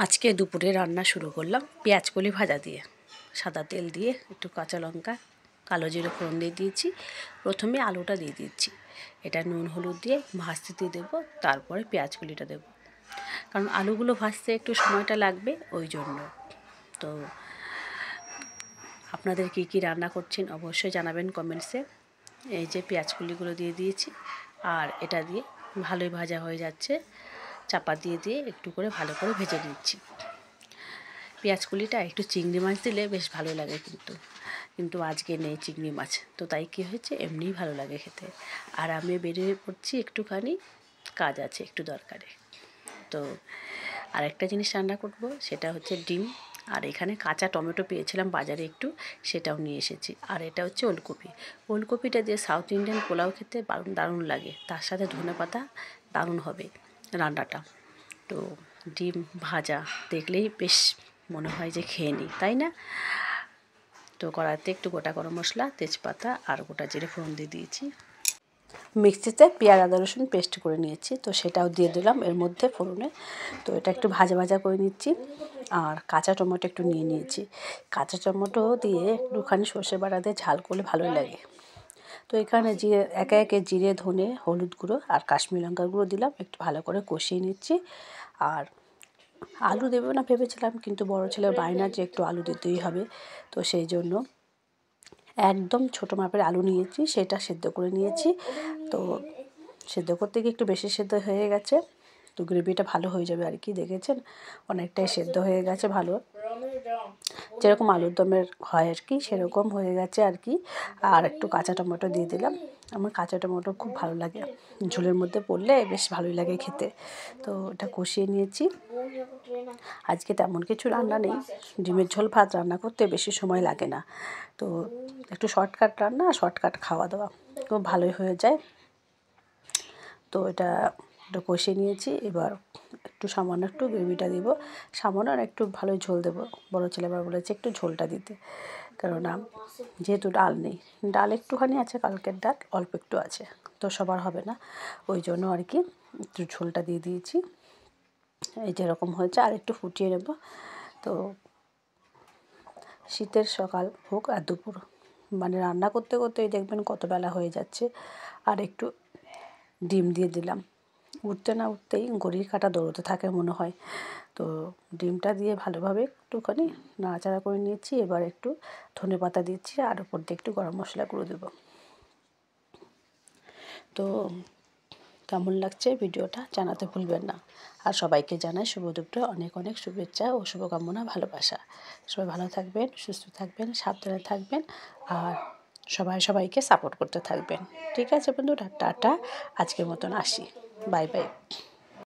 আজকে দুপুরে রান্না শুরু করলাম পেঁয়াজকলি ভাজা দিয়ে, সাদা তেল দিয়ে একটু কাঁচা লঙ্কা কালো জিরে ফোড়ন দিয়ে দিয়েছি। প্রথমে আলুটা দিয়ে দিচ্ছি, এটা নুন হলুদ দিয়ে ভাজতে দিয়ে দেবো, তারপরে পেঁয়াজকলিটা দেবো, কারণ আলুগুলো ভাজতে একটু সময়টা লাগবে ওই জন্য। তো আপনাদের কী কী রান্না করছেন অবশ্যই জানাবেন কমেন্টসে। এই যে পেঁয়াজকলিগুলো দিয়ে দিয়েছি, আর এটা দিয়ে ভালোই ভাজা হয়ে যাচ্ছে, চাপা দিয়ে দিয়ে একটু করে ভালো করে ভেজে নিচ্ছি। পেঁয়াজকলিটা একটু চিংড়ি মাছ দিলে বেশ ভালো লাগে, কিন্তু আজকে নেই চিংড়ি মাছ, তো তাই কী হয়েছে, এমনিই ভালো লাগে খেতে। আর আমি বেরিয়ে পড়ছি, একটুখানি কাজ আছে একটু দরকারে। তো আরেকটা জিনিস রান্না করব, সেটা হচ্ছে ডিম। আর এখানে কাঁচা টমেটো পেয়েছিলাম বাজারে একটু, সেটাও নিয়ে এসেছি। আর এটা হচ্ছে ওলকপি। ওলকপিটা দিয়ে সাউথ ইন্ডিয়ান পোলাও খেতে দারুণ লাগে, তার সাথে ধনেপাতা দারুণ হবে রান্নাটা। তো ডিম ভাজা দেখলেই বেশ মনে হয় যে খেয়ে নিই, তাই না? তো কড়াইতে একটু গোটা গরম মশলা, তেজপাতা আর গোটা জিরে ফোড়ন দিয়ে দিয়েছি। মিক্সিতে পেঁয়াজ আদা রসুন পেস্ট করে নিয়েছি, তো সেটাও দিয়ে দিলাম এর মধ্যে ফোড়নে। তো এটা একটু ভাজা ভাজা করে নিচ্ছি। আর কাঁচা টমেটো একটু নিয়ে নিয়েছি, কাঁচা টমেটো দিয়ে একটুখানি সর্ষে বাটা দিয়ে ঝাল করলে ভালোই লাগে। তো এখানে জিরে একে একে জিরে ধনে হলুদ গুঁড়ো আর কাশ্মীরি লঙ্কার গুঁড়ো দিলাম, একটু ভালো করে কষিয়ে নিচ্ছি। আর আলু দেবো না ভেবেছিলাম, কিন্তু বড় ছেলের বায়না যে একটু আলু দিতেই হবে, তো সেই জন্য একদম ছোটো মাপের আলু নিয়েছি, সেটা সেদ্ধ করে নিয়েছি। তো সেদ্ধ করতে গিয়ে একটু বেশি সেদ্ধ হয়ে গেছে, তো গ্রেভিটা ভালো হয়ে যাবে আর কি। দেখেছেন অনেকটাই সেদ্ধ হয়ে গেছে, ভালো যেরকম আলুর দমের হয় আর কি সেরকম হয়ে গেছে আর কি। আর একটু কাঁচা টমেটো দিয়ে দিলাম, আমার কাঁচা টমেটো খুব ভালো লাগে, ঝোলের মধ্যে পড়লে বেশ ভালোই লাগে খেতে। তো এটা কষিয়ে নিয়েছি। আজকে তেমন কিছু রান্না নেই, ডিমের ঝোল ভাত রান্না করতে বেশি সময় লাগে না, তো একটু শর্টকাট রান্না, শর্টকাট খাওয়া দাওয়া খুব ভালোই হয়ে যায়। তো এটা একটু কষিয়ে নিয়েছি, এবার একটু সামান্য একটু গ্রেভিটা দিব, সামান্য আর একটু ভালোই ঝোল দেবো। বড়ো ছেলে আবার বলেছে একটু ঝোলটা দিতে, কেননা যেহেতু ডাল নেই, ডাল একটুখানি আছে, কালকের ডাল অল্প একটু আছে, তো সবার হবে না, ওই জন্য আর কি একটু ঝোলটা দিয়ে দিয়েছি। এই যেরকম হয়েছে আর একটু ফুটিয়ে নেব। তো শীতের সকাল হোক আর দুপুর, মানে রান্না করতে করতেই দেখবেন কত বেলা হয়ে যাচ্ছে। আর একটু ডিম দিয়ে দিলাম, উঠতে না উঠতেই ঘড়ির কাঁটা দৌড়তে থাকে মনে হয়। তো ডিমটা দিয়ে ভালোভাবে একটুখানি নাড়াচাড়া করে নিয়েছি। এবার একটু ধনেপাতা দিচ্ছি, আর উপর দিয়ে একটু গরম মশলা গুঁড়ো দেবো। তো কেমন লাগছে ভিডিওটা জানাতে ভুলবেন না। আর সবাইকে জানাই শুভ দুপুরে অনেক অনেক শুভেচ্ছা ও শুভকামনা, ভালোবাসা। সবাই ভালো থাকবেন, সুস্থ থাকবেন, সাবধানে থাকবেন, আর সবাইকে সাপোর্ট করতে থাকবেন। ঠিক আছে বন্ধুরা, টাটা, আজকের মতন আসি, বাই বাই।